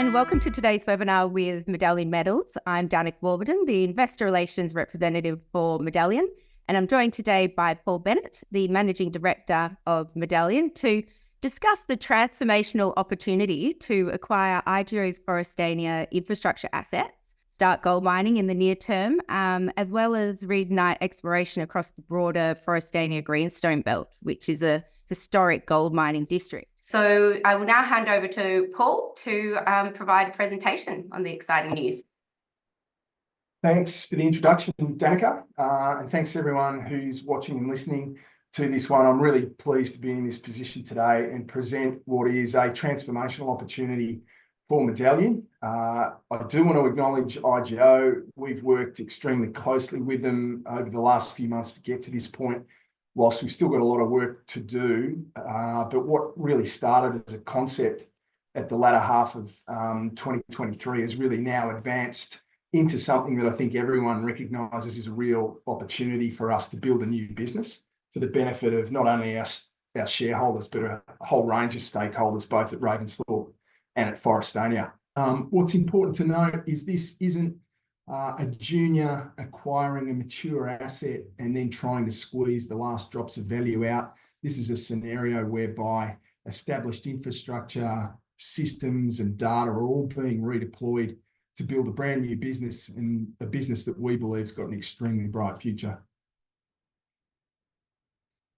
and welcome to today's webinar with Medallion Metals. I'm Danica Warburton, the Investor Relations Representative for Medallion, and I'm joined today by Paul Bennett, the Managing Director of Medallion, to discuss the transformational opportunity to acquire IGO's Forrestania infrastructure assets, start gold mining in the near term, as well as reignite exploration across the broader Forrestania Greenstone Belt, which is a historic gold mining district. So I will now hand over to Paul to provide a presentation on the exciting news. Thanks for the introduction, Danica, and thanks everyone who's watching and listening to this one. I'm really pleased to be in this position today and present what is a transformational opportunity for Medallion. I do want to acknowledge IGO. We've worked extremely closely with them over the last few months to get to this point, whilst we've still got a lot of work to do. But what really started as a concept at the latter half of 2023 has really now advanced into something that I think everyone recognises is a real opportunity for us to build a new business for the benefit of not only our shareholders, but a whole range of stakeholders, both at Ravensthorpe and at Forrestania. What's important to note is this isn't a junior acquiring a mature asset and then trying to squeeze the last drops of value out. This is a scenario whereby established infrastructure, systems and data are all being redeployed to build a brand new business, and a business that we believe has got an extremely bright future.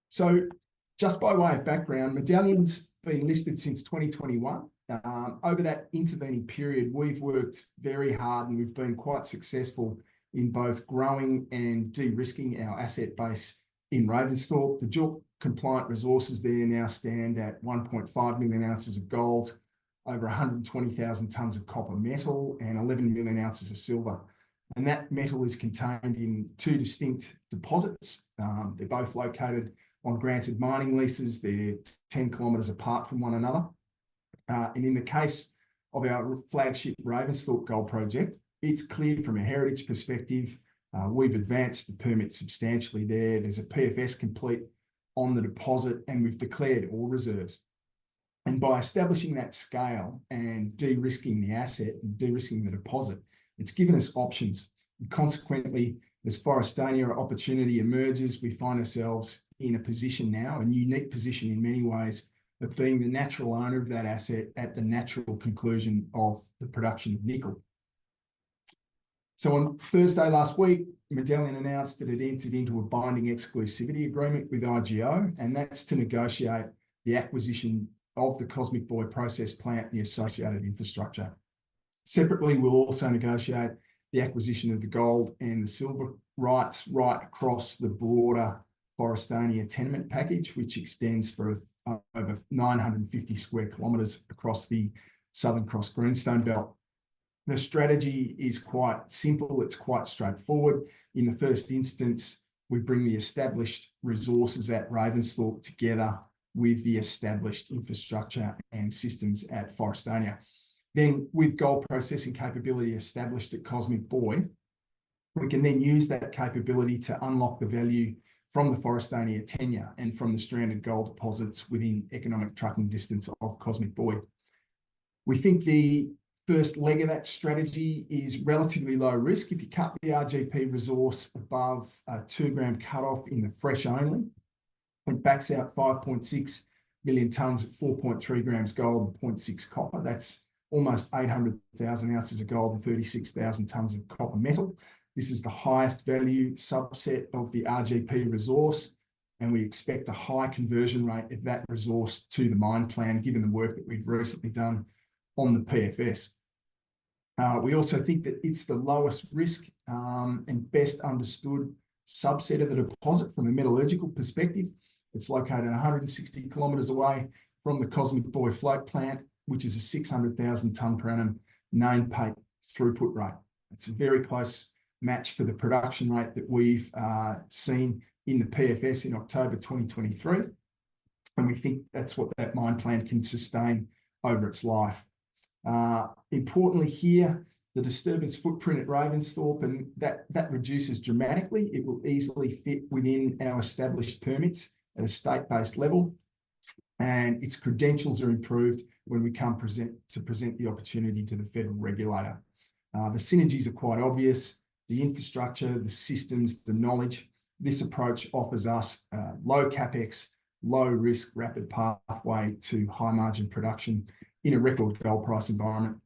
So just by way of background, Medallion's been listed since 2021. Over that intervening period, we've worked very hard and we've been quite successful in both growing and de-risking our asset base in Ravensthorpe. The JORC compliant resources there now stand at 1.5 million ounces of gold, over 120,000 tonnes of copper metal and 11 million ounces of silver. And that metal is contained in two distinct deposits. They're both located on granted mining leases. They're 10 kilometres apart from one another. And in the case of our flagship Ravensthorpe Gold Project, it's clear from a heritage perspective. We've advanced the permit substantially there. There's a PFS complete on the deposit and we've declared ore reserves. And by establishing that scale and de-risking the asset and de-risking the deposit, it's given us options. And consequently, as Forrestania opportunity emerges, we find ourselves in a position now, a unique position in many ways, of being the natural owner of that asset at the natural conclusion of the production of nickel. So on Thursday last week, Medallion announced that it entered into a binding exclusivity agreement with IGO, and that's to negotiate the acquisition of the Cosmic Boy process plant and the associated infrastructure. Separately, we'll also negotiate the acquisition of the gold and the silver rights right across the broader Forrestania tenement package, which extends for over 950 square kilometres across the Southern Cross Greenstone Belt. The strategy is quite simple. It's quite straightforward. In the first instance, we bring the established resources at Ravensthorpe together with the established infrastructure and systems at Forrestania. Then, with gold processing capability established at Cosmic Boy, we can then use that capability to unlock the value from the Forrestania tenure and from the stranded gold deposits within economic trucking distance of Cosmic Boy. We think the first leg of that strategy is relatively low risk. If you cut the RGP resource above a 2 gram cutoff in the fresh only, it backs out 5.6 million tonnes at 4.3 grams gold and 0.6 copper. That's almost 800,000 ounces of gold and 36,000 tonnes of copper metal. This is the highest value subset of the RGP resource, and we expect a high conversion rate of that resource to the mine plan, given the work that we've recently done on the PFS. We also think that it's the lowest risk and best understood subset of the deposit from a metallurgical perspective. It's located 160 kilometres away from the Cosmic Boy float plant, which is a 600,000 tonne per annum nameplate throughput rate. It's a very close match for the production rate that we've seen in the PFS in October 2023. And we think that's what that mine plan can sustain over its life. Importantly here, the disturbance footprint at Ravensthorpe, and that reduces dramatically. It will easily fit within our established permits at a state-based level. and its credentials are improved when we come present the opportunity to the federal regulator. The synergies are quite obvious. The infrastructure, the systems, the knowledge. This approach offers us low capex, low risk, rapid pathway to high margin production in a record gold price environment.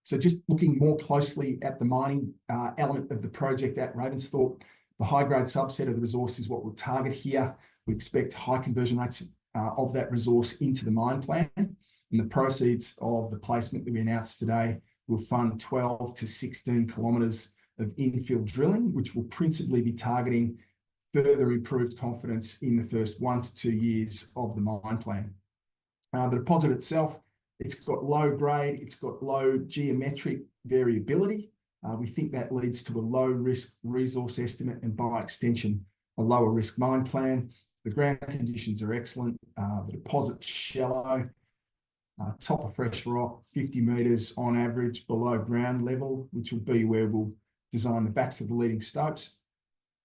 So just looking more closely at the mining element of the project at Ravensthorpe, the high-grade subset of the resource is what we'll target here. We expect high conversion rates of that resource into the mine plan, and the proceeds of the placement that we announced today will fund 12 to 16 kilometres of infill drilling, which will principally be targeting further improved confidence in the first 1 to 2 years of the mine plan. The deposit itself, it's got low grade, it's got low geometric variability. We think that leads to a low risk resource estimate and by extension, a lower risk mine plan. The ground conditions are excellent. The deposit's shallow, top of fresh rock, 50 metres on average below ground level, which will be where we'll design the backs of the leading stopes.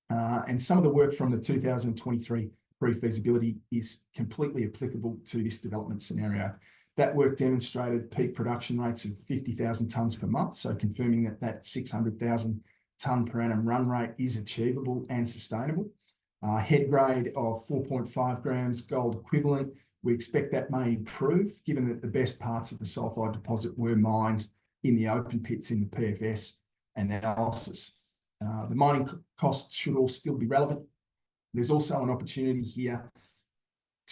And some of the work from the 2023 pre-feasibility is completely applicable to this development scenario. That work demonstrated peak production rates of 50,000 tonnes per month, so confirming that that 600,000 tonne per annum run rate is achievable and sustainable. Head grade of 4.5 grams gold equivalent. We expect that may improve, given that the best parts of the sulphide deposit were mined in the open pits in the PFS analysis. The mining costs should all still be relevant. There's also an opportunity here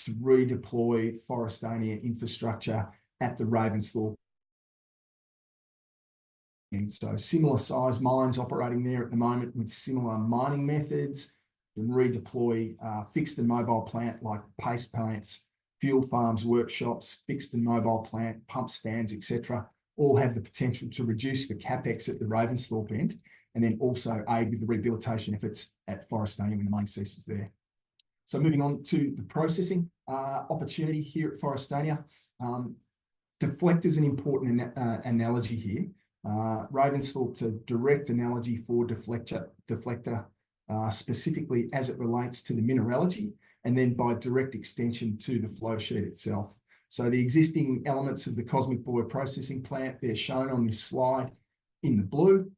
to redeploy Forrestania infrastructure at the Ravensthorpe. And so similar size mines operating there at the moment with similar mining methods, and redeploy fixed and mobile plant like paste plants, fuel farms, workshops, fixed and mobile plant, pumps, fans, etc. all have the potential to reduce the capex at the Ravensthorpe end, and then also aid with the rehabilitation efforts at Forrestania when the mining ceases there. So moving on to the processing opportunity here at Forrestania. Deflector is an important analogy here. Ravensthorpe's a direct analogy for deflector, specifically as it relates to the mineralogy, and then by direct extension to the flow sheet itself. So the existing elements of the Cosmic Boy processing plant, they're shown on this slide in the blue,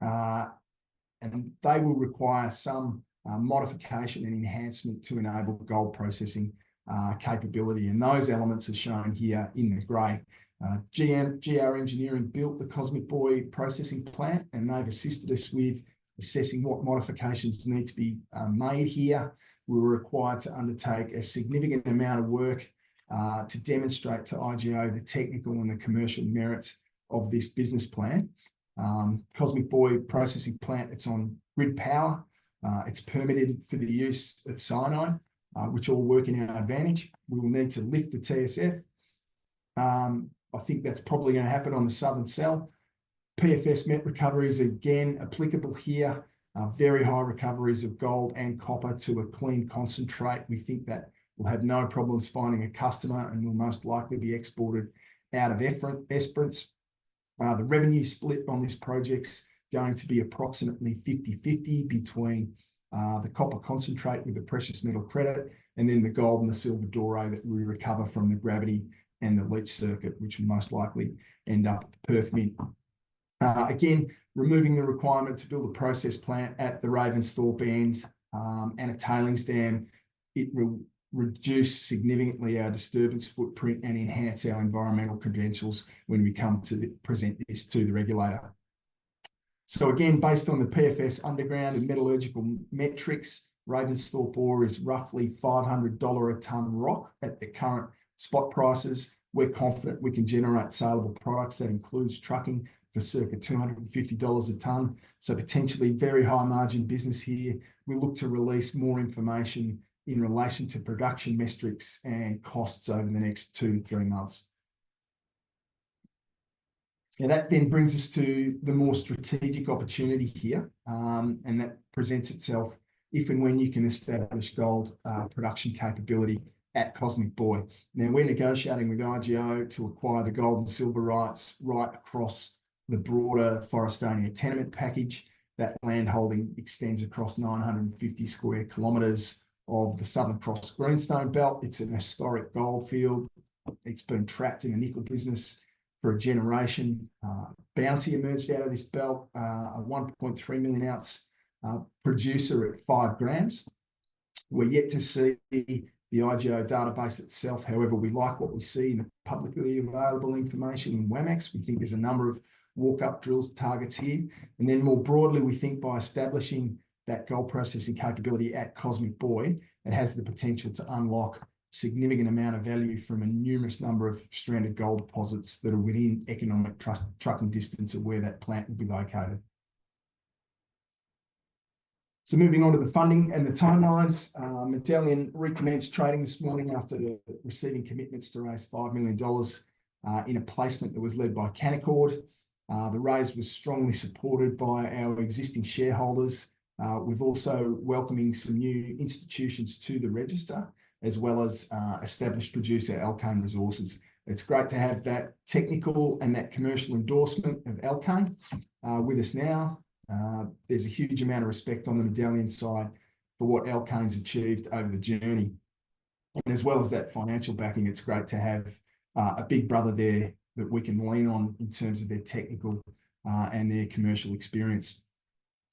and they will require some modification and enhancement to enable gold processing capability. And those elements are shown here in the grey. GR Engineering built the Cosmic Boy processing plant, and they've assisted us with assessing what modifications need to be made here. We were required to undertake a significant amount of work to demonstrate to IGO the technical and the commercial merits of this business plan. Cosmic Boy processing plant, it's on grid power. It's permitted for the use of cyanide, which all work in our advantage. We will need to lift the TSF. I think that's probably going to happen on the southern cell. PFS met recoveries again applicable here. Very high recoveries of gold and copper to a clean concentrate. We think that we'll have no problems finding a customer and will most likely be exported out of Esperance. The revenue split on this project's going to be approximately 50-50 between the copper concentrate with the precious metal credit, and then the gold and the silver doré that we recover from the gravity and the leach circuit, which will most likely end up at Perth Mint. Again, removing the requirement to build a process plant at the Ravensthorpe end and a tailings dam, it will reduce significantly our disturbance footprint and enhance our environmental credentials when we come to present this to the regulator. So again, based on the PFS underground and metallurgical metrics, Ravensthorpe ore is roughly $500 a tonne rock at the current spot prices. We're confident we can generate saleable products. That includes trucking for circa $250 a tonne. So potentially very high margin business here. We look to release more information in relation to production metrics and costs over the next 2 to 3 months. Now that then brings us to the more strategic opportunity here, and that presents itself if and when you can establish gold production capability at Cosmic Boy. Now we're negotiating with IGO to acquire the gold and silver rights right across the broader Forrestania tenement package. That land holding extends across 950 square kilometres of the Southern Cross Greenstone Belt. It's an historic gold field. It's been trapped in a nickel business for a generation. Bounty emerged out of this belt, a 1.3 million ounce producer at 5 grams. We're yet to see the IGO database itself. However, we like what we see in the publicly available information in WAMEX. We think there's a number of walk-up drills targets here. And then more broadly, we think by establishing that gold processing capability at Cosmic Boy, it has the potential to unlock significant amount of value from a numerous number of stranded gold deposits that are within economic trucking distance of where that plant will be located. So moving on to the funding and the timelines, Medallion recommenced trading this morning after receiving commitments to raise $5 million in a placement that was led by Canaccord. The raise was strongly supported by our existing shareholders. We've also welcoming some new institutions to the register, as well as established producer Alkane Resources. It's great to have that technical and that commercial endorsement of Alkane with us now. There's a huge amount of respect on the Medallion side for what Alkane's achieved over the journey. And as well as that financial backing, it's great to have a big brother there that we can lean on in terms of their technical and their commercial experience.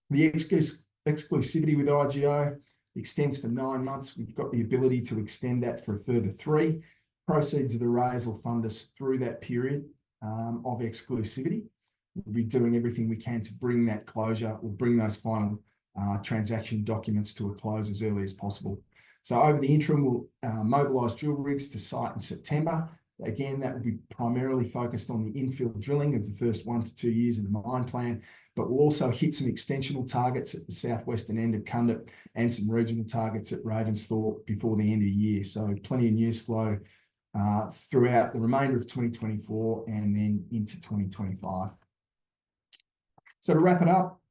The exclusivity with IGO extends for 9 months. We've got the ability to extend that for a further 3. Proceeds of the raise will fund us through that period of exclusivity. We'll be doing everything we can to bring that closure or bring those final transaction documents to a close as early as possible. So over the interim, we'll mobilise drill rigs to site in September. Again, that will be primarily focused on the infill drilling of the first 1 to 2 years of the mine plan, but we'll also hit some extensional targets at the southwestern end of Cundit and some regional targets at Ravensthorpe before the end of the year. So plenty of news flow throughout the remainder of 2024 and then into 2025. So to wrap it up,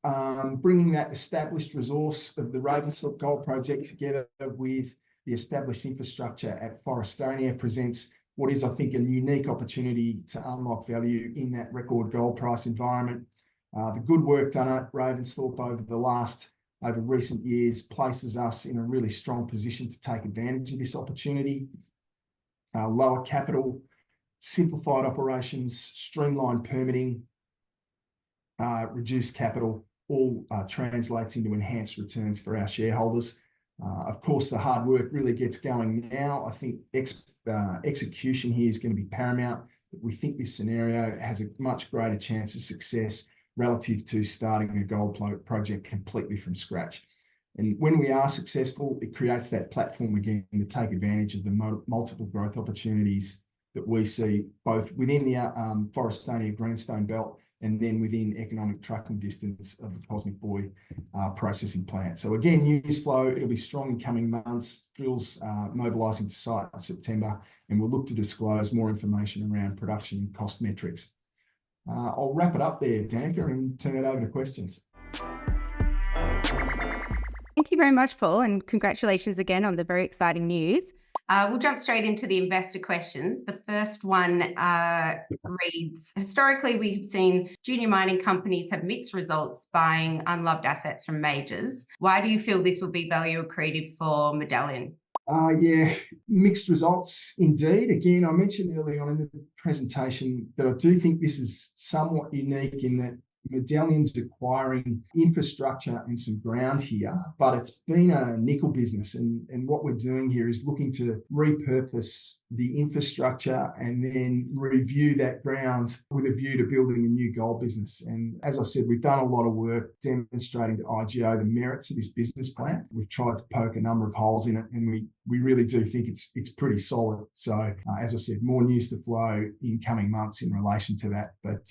bringing that established resource of the Ravensthorpe Gold Project together with the established infrastructure at Forrestania presents what is, I think, a unique opportunity to unlock value in that record gold price environment. The good work done at Ravensthorpe over recent years places us in a really strong position to take advantage of this opportunity. Lower capital, simplified operations, streamlined permitting, reduced capital, all translates into enhanced returns for our shareholders. Of course, the hard work really gets going now. I think execution here is going to be paramount. We think this scenario has a much greater chance of success relative to starting a gold project completely from scratch. And when we are successful, it creates that platform again to take advantage of the multiple growth opportunities that we see both within the Forrestania Greenstone Belt and then within economic trucking distance of the Cosmic Boy processing plant. So again, news flow, it'll be strong in coming months, drills mobilising to site in September, and we'll look to disclose more information around production and cost metrics. I'll wrap it up there, Danica, and turn it over to questions. Thank you very much, Paul, and congratulations again on the very exciting news. We'll jump straight into the investor questions. The first one reads, historically, we've seen junior mining companies have mixed results buying unloved assets from majors. Why do you feel this will be value accretive for Medallion? Yeah, mixed results indeed. Again, I mentioned early on in the presentation that I do think this is somewhat unique in that Medallion's acquiring infrastructure and some ground here, but it's been a nickel business. And what we're doing here is looking to repurpose the infrastructure and then review that ground with a view to building a new gold business. And as I said, we've done a lot of work demonstrating to IGO the merits of this business plan. We've tried to poke a number of holes in it, and we really do think it's pretty solid. So as I said, more news to flow in coming months in relation to that. But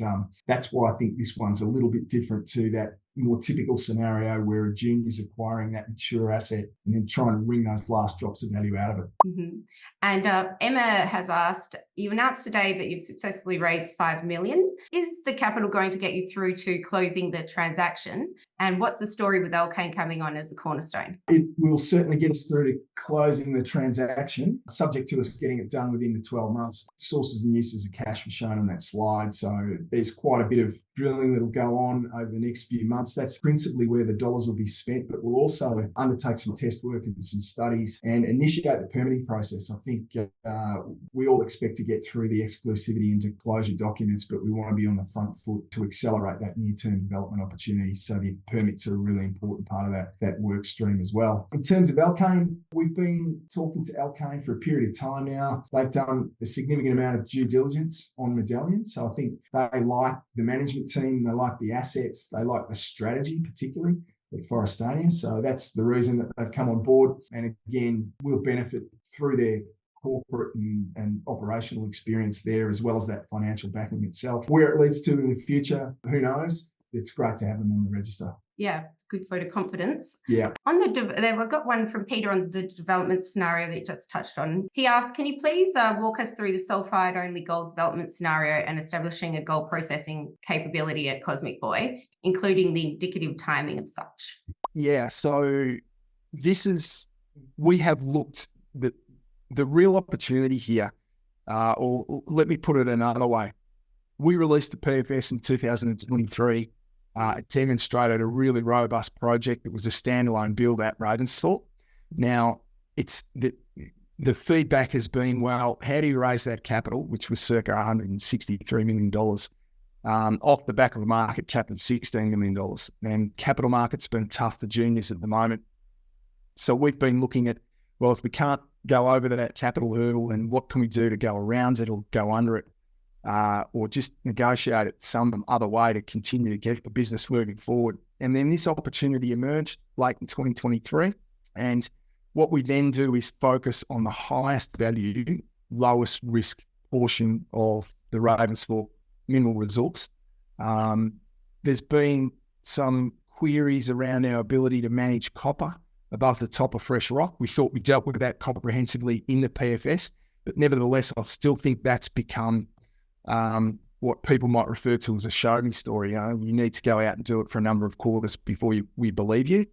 that's why I think this one's a little bit different to that more typical scenario where a junior's acquiring that mature asset and then trying to wring those last drops of value out of it. Mm-hmm. And Emma has asked, you announced today that you've successfully raised $5 million. Is the capital going to get you through to closing the transaction? And what's the story with Alkane coming on as a cornerstone? It will certainly get us through to closing the transaction, subject to us getting it done within the 12 months. Sources and uses of cash were shown on that slide. So there's quite a bit of drilling that will go on over the next few months months. That's principally where the dollars will be spent, but we'll also undertake some test work and some studies and initiate the permitting process. I think we all expect to get through the exclusivity and disclosure documents, but we want to be on the front foot to accelerate that near-term development opportunity. So the permits are a really important part of that work stream as well. In terms of Alkane, we've been talking to Alkane for a period of time now. They've done a significant amount of due diligence on Medallion. So I think they like the management team, they like the assets, they like the strategy, particularly at Forrestania. So that's the reason that they've come on board. And again, we'll benefit through their corporate and operational experience there, as well as that financial backing itself. Where it leads to in the future, who knows? It's great to have them on the register. Yeah, it's a good vote of confidence. Yeah. On I've got one from Peter on the development scenario that you just touched on. He asked, can you please walk us through the sulfide-only gold development scenario and establishing a gold processing capability at Cosmic Boy, including the indicative timing of such? Yeah, so we have looked, the real opportunity here, or let me put it another way. We released the PFS in 2023. It demonstrated a really robust project. It was a standalone build at Ravensthorpe. Now, it's the feedback has been, well, how do you raise that capital, which was circa $163 million, off the back of a market cap of $16 million? And capital markets been tough for juniors at the moment. So we've been looking at, well, if we can't go over that capital hurdle, then what can we do to go around it or go under it? Or just negotiate it some other way to continue to get the business moving forward. And then this opportunity emerged late in 2023. And what we then do is focus on the highest value, lowest risk portion of the Ravensthorpe mineral resource. There's been some queries around our ability to manage copper above the top of fresh rock. We thought we dealt with that comprehensively in the PFS, but nevertheless, I still think that's become what people might refer to as a show me story. You need to go out and do it for a number of quarters before we believe you.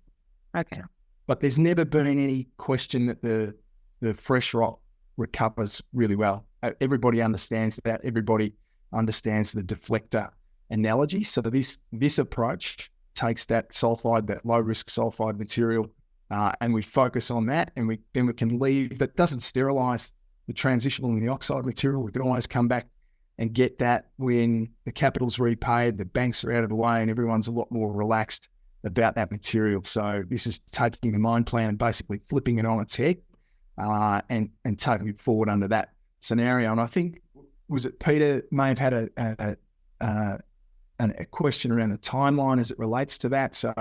Okay. But there's never been any question that the fresh rock recovers really well. Everybody understands that. Everybody understands the deflector analogy. So this approach takes that sulfide, that low risk sulfide material, and we focus on that, and we can leave. That doesn't sterilize the transitional and the oxide material. We can always come back and get that when the capital's repaid, the banks are out of the way, and everyone's a lot more relaxed about that material. So this is taking the mine plan and basically flipping it on its head, and taking it forward under that scenario. And I think, was it Peter may have had a question around the timeline as it relates to that. So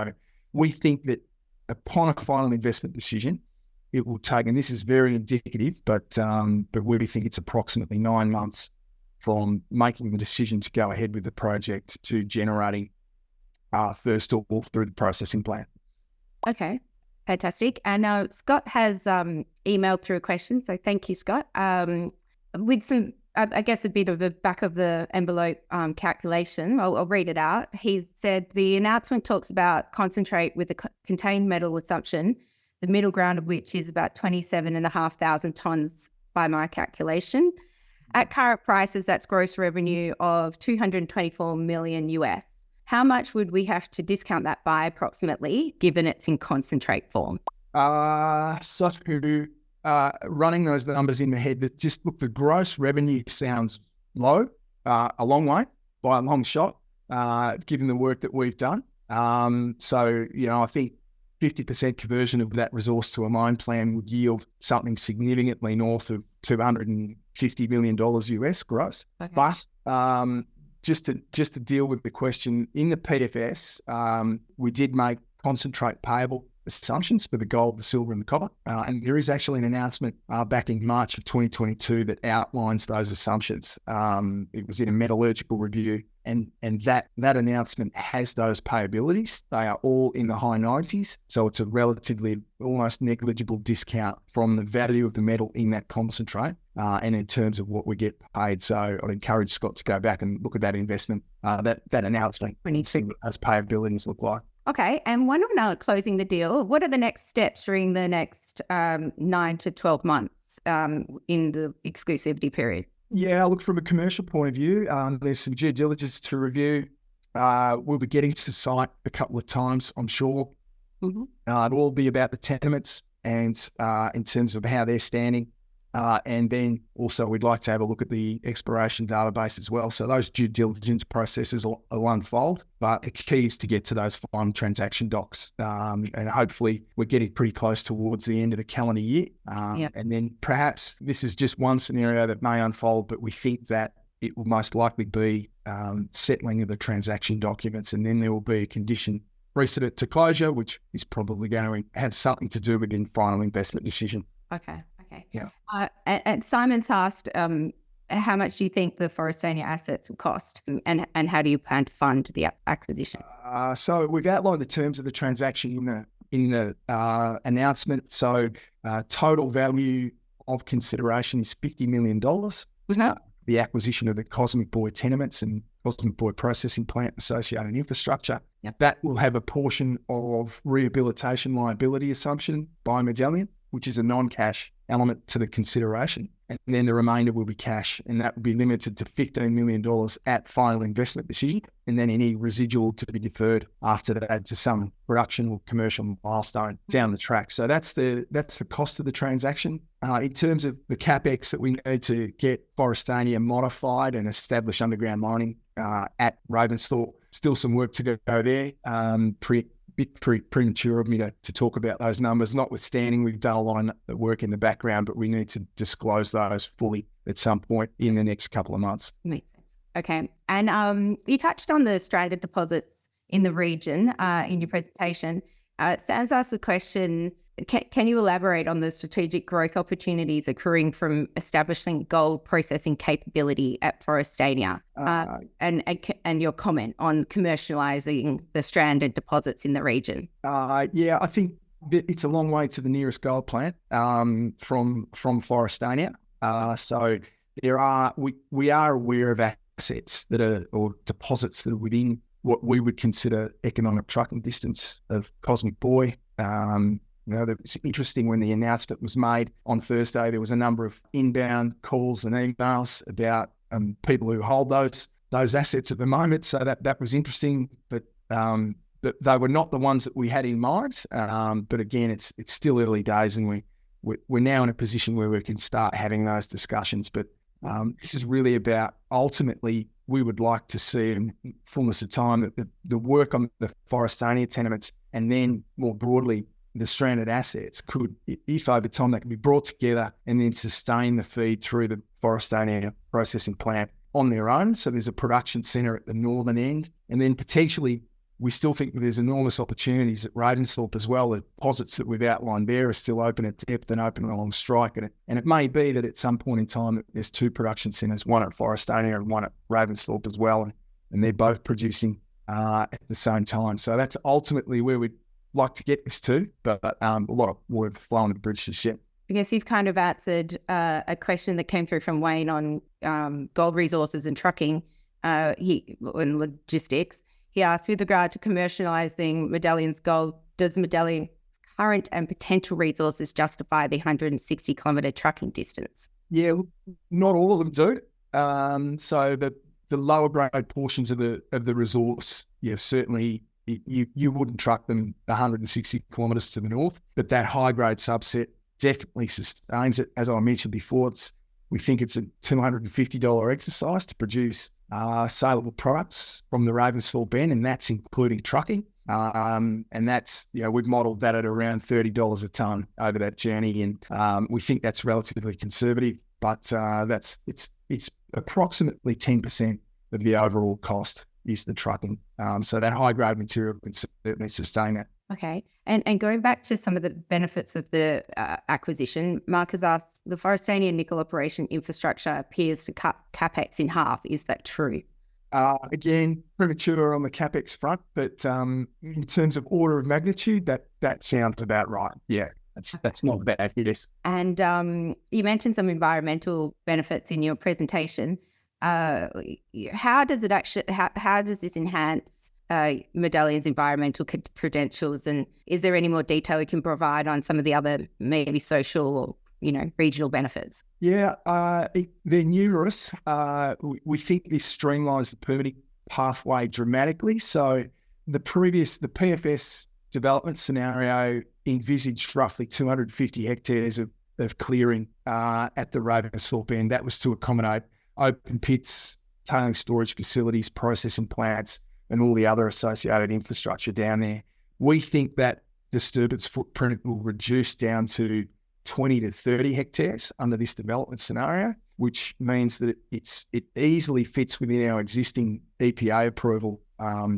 we think that upon a final investment decision, it will take, and this is very indicative, but we think it's approximately 9 months from making the decision to go ahead with the project to generating first ore through the processing plant. Okay, fantastic. And now Scott has emailed through a question, so thank you, Scott. With some, I guess, a bit of a back of the envelope calculation. I'll read it out. He said the announcement talks about concentrate with a contained metal assumption, the middle ground of which is about 27,500 tonnes by my calculation. At current prices, that's gross revenue of $224 million US. How much would we have to discount that by approximately, given it's in concentrate form? So running those numbers in my head, that just look, the gross revenue sounds low, a long way, by a long shot, given the work that we've done. So, I think 50% conversion of that resource to a mine plan would yield something significantly north of $250 million US gross. Okay. But just to deal with the question, in the PFS, we did make concentrate payable assumptions for the gold, the silver, and the copper. And there is actually an announcement back in March of 2022 that outlines those assumptions. It was in a metallurgical review, and that announcement has those payabilities. They are all in the high 90s, so it's a relatively almost negligible discount from the value of the metal in that concentrate, and in terms of what we get paid. So I'd encourage Scott to go back and look at that investment, that announcement, and see what those payabilities look like. Okay, and when we're now closing the deal, what are the next steps during the next 9 to 12 months in the exclusivity period? Yeah, look, from a commercial point of view, there's some due diligence to review. We'll be getting to site a couple of times, I'm sure. Mhm. It'll all be about the tenements and in terms of how they're standing. And then also we'd like to have a look at the exploration database as well. So those due diligence processes will unfold, but the key is to get to those final transaction docs. And hopefully we're getting pretty close towards the end of the calendar year. And then perhaps this is just one scenario that may unfold, but we think that it will most likely be settling of the transaction documents, and then there will be a condition precedent to closure, which is probably going to have something to do with the final investment decision. Okay. Yeah. And Simon's asked, how much do you think the Forrestania assets will cost, and how do you plan to fund the acquisition? So we've outlined the terms of the transaction in the announcement. So total value of consideration is $50 million. The acquisition of the Cosmic Boy tenements and Cosmic Boy processing plant and associated infrastructure. Yep. That will have a portion of rehabilitation liability assumption by Medallion, which is a non-cash element to the consideration. And then the remainder will be cash, and that will be limited to $15 million at final investment decision, and then any residual to be deferred after that to some production or commercial milestone down the track. So that's the cost of the transaction. In terms of the CapEx that we need to get Forrestania modified and establish underground mining at Ravensthorpe, still some work to go there. Bit premature of me to talk about those numbers, notwithstanding we've done a lot of work in the background, but we need to disclose those fully at some point in the next couple of months. Makes sense. Okay. And you touched on the stranded deposits in the region in your presentation. Sam's asked the question, can you elaborate on the strategic growth opportunities occurring from establishing gold processing capability at Forrestania, and your comment on commercializing the stranded deposits in the region? Yeah, I think it's a long way to the nearest gold plant from Forrestania. So we are aware of assets that are, or deposits that are within what we would consider economic trucking distance of Cosmic Boy. It's interesting when the announcement was made on Thursday, there was a number of inbound calls and emails about people who hold those assets at the moment. So that was interesting, but they were not the ones that we had in mind. But again, it's still early days, and we're now in a position where we can start having those discussions. But this is really about, ultimately, we would like to see in fullness of time that the work on the Forrestania tenements, and then more broadly, the stranded assets could, if over time they can be brought together and then sustain the feed through the Forrestania processing plant on their own. So there's a production centre at the northern end, and then potentially we still think that there's enormous opportunities at Ravensthorpe as well. The deposits that we've outlined there are still open at depth and open along strike. And it may be that at some point in time there's two production centres, one at Forrestania and one at Ravensthorpe as well, and they're both producing at the same time. So that's ultimately where we'd like to get this to, but a lot of water flowing to the bridge this year. I guess you've kind of answered a question that came through from Wayne on gold resources and trucking and logistics. He asked, with regard to commercialising Medallion's gold, does Medallion's current and potential resources justify the 160-kilometre trucking distance? Yeah, not all of them do. So the lower grade portions of the resource, certainly you wouldn't truck them 160 kilometres to the north, but that high grade subset definitely sustains it. As I mentioned before, we think it's a $250 exercise to produce saleable products from the Ravensthorpe Bend, and that's including trucking. And that's, we've modelled that at around $30 a tonne over that journey, and we think that's relatively conservative, but it's approximately 10% of the overall cost is the trucking. So that high grade material can certainly sustain that. Okay. And going back to some of the benefits of the acquisition, Mark has asked, the Forrestania Nickel Operation infrastructure appears to cut CapEx in half. Is that true? Again, premature on the CapEx front, but in terms of order of magnitude, that sounds about right. Yeah, that's not bad, yes. And you mentioned some environmental benefits in your presentation. How does this enhance Medallion's environmental credentials, and is there any more detail you can provide on some of the other maybe social or regional benefits? Yeah, they're numerous. We think this streamlines the permitting pathway dramatically. So the PFS development scenario envisaged roughly 250 hectares of clearing at the Ravensthorpe end. That was to accommodate open pits, tailing storage facilities, processing plants, and all the other associated infrastructure down there. We think that disturbance footprint will reduce down to 20 to 30 hectares under this development scenario, which means that it easily fits within our existing EPA approval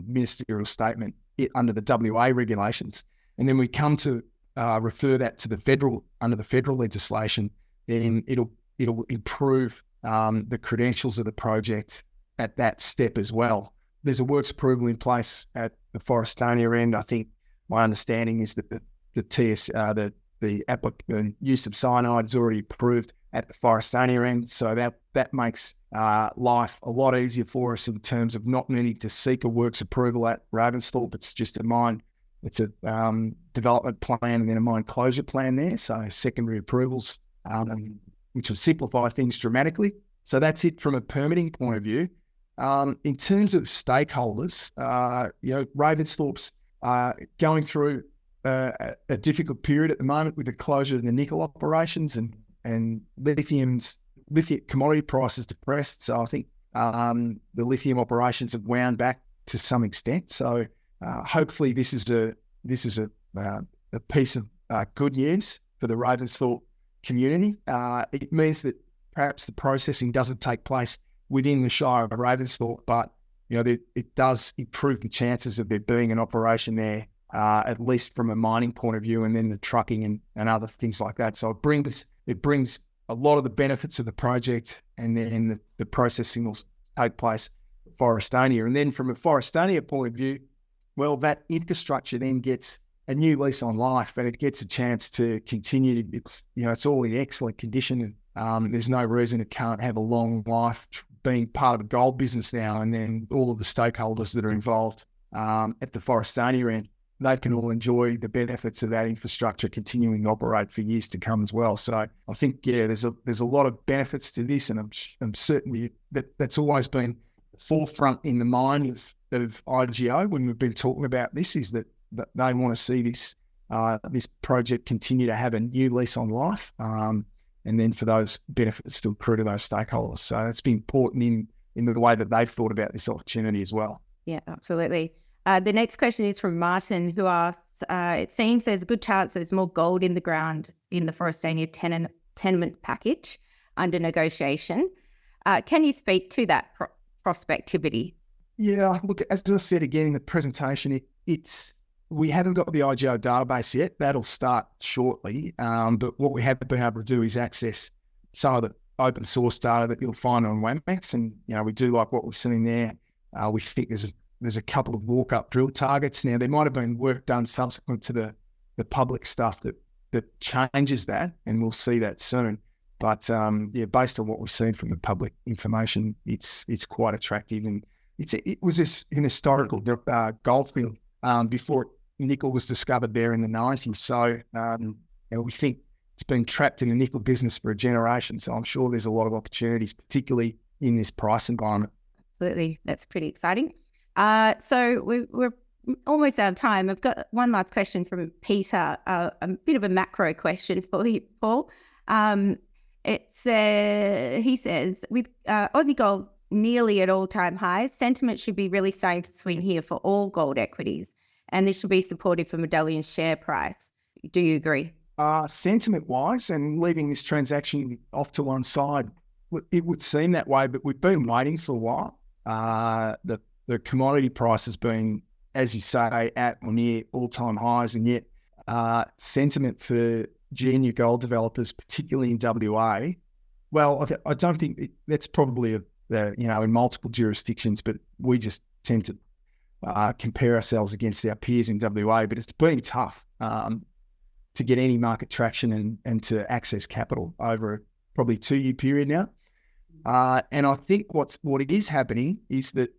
ministerial statement under the WA regulations. And then we come to refer that to the federal, under the federal legislation, then it'll improve the credentials of the project at that step as well. There's a works approval in place at the Forrestania end. I think my understanding is that the use of cyanide is already approved at the Forrestania end, so that makes life a lot easier for us in terms of not needing to seek a works approval at Ravensthorpe. It's just a mine. It's a development plan and then a mine closure plan there, so secondary approvals, which will simplify things dramatically. So that's it from a permitting point of view. In terms of stakeholders, Ravensthorpe's going through a difficult period at the moment with the closure of the nickel operations and lithium commodity prices depressed. So I think the lithium operations have wound back to some extent. So hopefully this is a piece of good news for the Ravensthorpe community. It means that perhaps the processing doesn't take place within the Shire of Ravensthorpe, but it does improve the chances of there being an operation there, at least from a mining point of view, and then the trucking and other things like that. So it brings a lot of the benefits of the project, and then the processing will take place at Forrestania. And then from a Forrestania point of view, well, that infrastructure then gets a new lease on life, and it gets a chance to continue. It's all in excellent condition, and there's no reason it can't have a long life being part of the gold business now. And then all of the stakeholders that are involved at the Forrestania end, they can all enjoy the benefits of that infrastructure continuing to operate for years to come as well. So I think, there's a lot of benefits to this, and I'm certain that's always been forefront in the mind of IGO when we've been talking about this, is that they want to see this project continue to have a new lease on life, and then for those benefits to accrue to those stakeholders. So that's been important in the way that they've thought about this opportunity as well. Yeah, absolutely. The next question is from Martin, who asks, it seems there's a good chance there's more gold in the ground in the Forrestania tenement package under negotiation. Can you speak to that prospectivity? Yeah, look, as I said again in the presentation, we haven't got the IGO database yet. That'll start shortly. But what we have been able to do is access some of the open source data that you'll find on WAMEX. And, we do like what we've seen there. We think there's a couple of walk-up drill targets. Now, there might have been work done subsequent to the public stuff that changes that, and we'll see that soon. But, based on what we've seen from the public information, it's quite attractive. And it was an historical gold field before nickel was discovered there in the 90s. So we think it's been trapped in the nickel business for a generation. So I'm sure there's a lot of opportunities, particularly in this price environment. Absolutely. That's pretty exciting. So we're almost out of time. I've got one last question from Peter, a bit of a macro question for you, Paul. He says, with Aussie gold nearly at all-time highs, sentiment should be really starting to swing here for all gold equities, and this should be supportive for Medallion's share price. Do you agree? Sentiment-wise, and leaving this transaction off to one side, it would seem that way, but we've been waiting for a while. The commodity price has been, as you say, at or near all-time highs, and yet sentiment for junior gold developers, particularly in WA, well, I don't think that's probably in multiple jurisdictions, but we just tend to compare ourselves against our peers in WA. But it's been tough to get any market traction and to access capital over probably 2-year period now. And I think what it is happening is that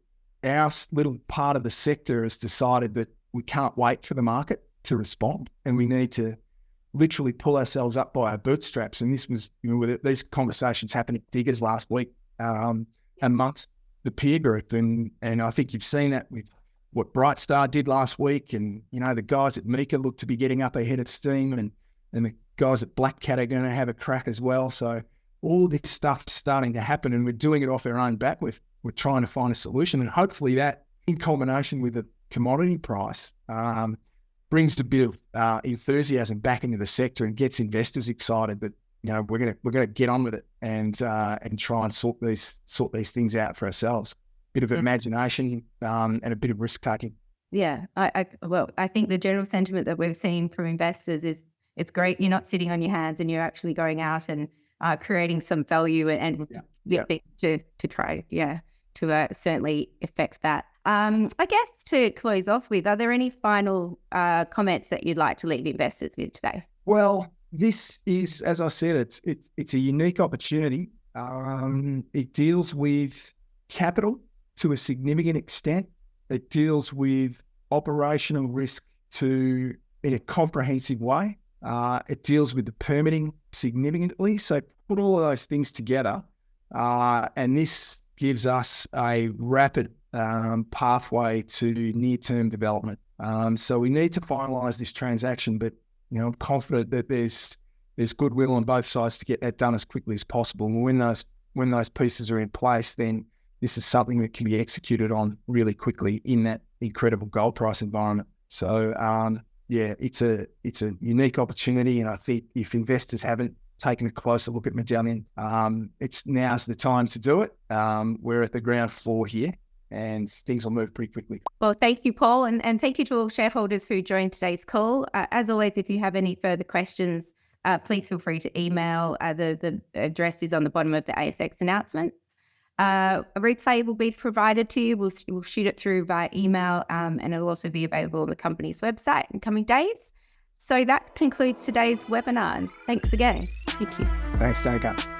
our little part of the sector has decided that we can't wait for the market to respond, and we need to literally pull ourselves up by our bootstraps. And this was, these conversations happened at Diggers last week amongst the peer group. And I think you've seen that with what Brightstar did last week. And, you know, the guys at Mika look to be getting up ahead of steam, and the guys at Black Cat are going to have a crack as well. So all this stuff is starting to happen, and we're doing it off our own back. We're trying to find a solution, and hopefully that, in combination with the commodity price, brings a bit of enthusiasm back into the sector and gets investors excited that, you know, we're gonna get on with it and try and sort these things out for ourselves. Bit of imagination and a bit of risk taking. Yeah, I think the general sentiment that we've seen from investors is it's great. You're not sitting on your hands, and you're actually going out and creating some value and to try to certainly affect that. I guess to close off with, are there any final comments that you'd like to leave investors with today? Well, this is, as I said, it's a unique opportunity. It deals with capital to a significant extent. It deals with operational risk in a comprehensive way. It deals with the permitting significantly. So put all of those things together, and this gives us a rapid pathway to near-term development. So we need to finalise this transaction, but, you know, I'm confident that there's goodwill on both sides to get that done as quickly as possible. And when those pieces are in place, then this is something that can be executed on really quickly in that incredible gold price environment. So it's a unique opportunity, and I think if investors haven't taken a closer look at Medallion, now's the time to do it. We're at the ground floor here, and things will move pretty quickly. Well, thank you, Paul, and thank you to all shareholders who joined today's call. As always, if you have any further questions, please feel free to email. The address is on the bottom of the ASX announcements. A replay will be provided to you. We'll shoot it through via email, and it'll also be available on the company's website in coming days. So that concludes today's webinar. Thanks again. Thank you. Thanks, Danica.